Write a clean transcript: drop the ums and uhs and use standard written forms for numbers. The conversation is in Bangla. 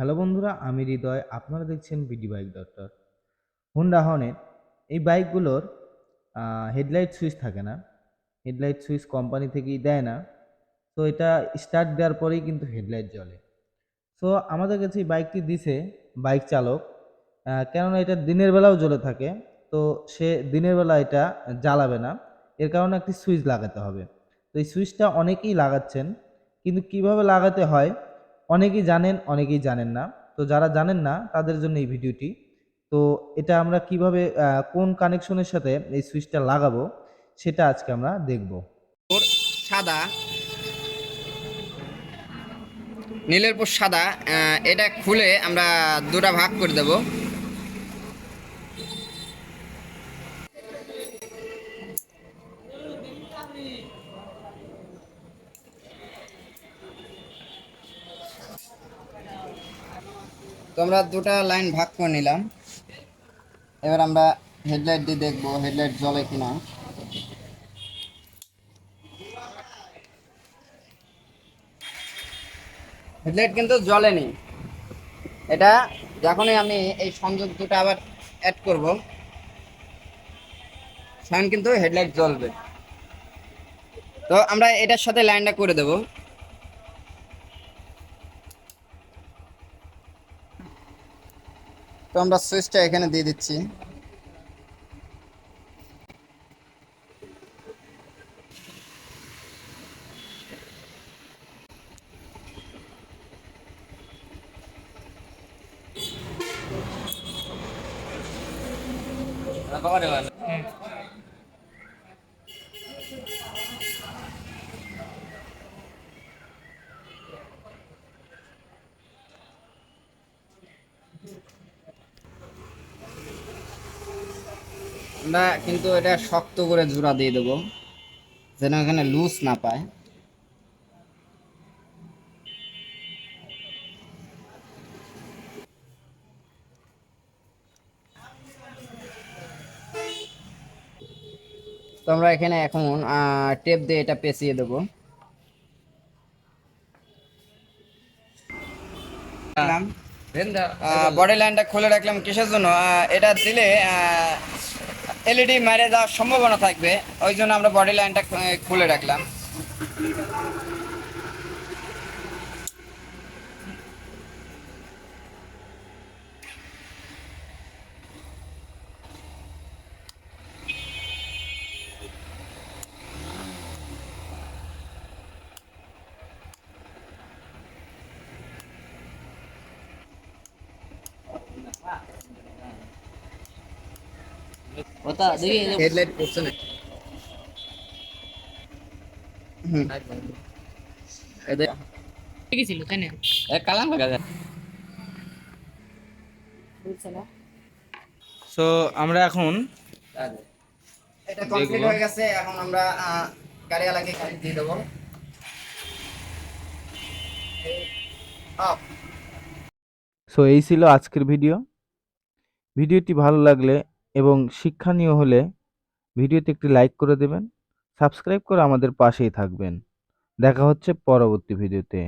হ্যালো বন্ধুরা, আমি হৃদয়। আপনারা দেখছেন BD bike doctor. Honda Hornet এই বাইকগুলোর হেডলাইট সুইচ থাকে না। হেডলাইট সুইচ কোম্পানি থেকেই দেয় না। তো এটা স্টার্ট দেওয়ার পরেই কিন্তু হেডলাইট জ্বলে। সো আমাদের কাছে এই বাইকটি দিছে বাইক চালক, কেননা এটা দিনের বেলাও জ্বলে থাকে। তো সে দিনের বেলা এটা জ্বালাবে না, এর কারণে একটি সুইচ লাগাতে হবে। তো এই সুইচটা অনেকেই লাগাচ্ছেন, কিন্তু কিভাবে লাগাতে হয় অনেকেই জানেন, অনেকেই জানেন না। তো যারা জানেন না তাদের জন্য এই ভিডিওটি। তো এটা আমরা কিভাবে কোন কানেকশনের সাথে এই সুইচটা লাগাবো সেটা আজকে আমরা দেখব। সাদা নীলের পর সাদা, এটা খুলে আমরা দুটা ভাগ করে দেব। তো আমরা দুটা লাইন ভাগ করে নিলাম। এবার আমরা হেডলাইট দিয়ে দেখবো হেডলাইট জ্বলে কিনা। হেডলাইট কিন্তু জ্বলেনি। এটা যখনই আমি এই সংযোগ দুটো আবার অ্যাড করব তখন কিন্তু হেডলাইট জ্বলবে। তো আমরা এটার সাথে লাইনটা করে দেব। তো আমরা সুইচটা এখানে দিয়ে দিচ্ছি। আমরা কিন্তু এটা শক্ত করে জোড়া দিয়ে দেবো যেন এখানে লুজ না পায়। তো আমরা এখানে এখন টেপ দিয়ে এটা পেঁচিয়ে দেবো। বডি লাইনটা খুলে রাখলাম কিসের জন্য? এটা দিলে এলইডি মেরে যাওয়ার সম্ভাবনা থাকবে, ওই জন্য আমরা বডি লাইনটা খুলে রাখলাম। হেডলাইট পড়ছে না। সো আমরা এখন এটা কমপ্লিট হয়ে গেছে। এখন আমরা গাড়িওয়ালাকে গাড়ি দিয়ে দেবো। সো এই ছিল আজকের ভিডিও। ভিডিওটি ভালো লাগলে এবং শিক্ষণীয় হলে ভিডিওতে একটি লাইক করে দেবেন, সাবস্ক্রাইব করে আমাদের পাশেই থাকবেন। দেখা হচ্ছে পরবর্তী ভিডিওতে।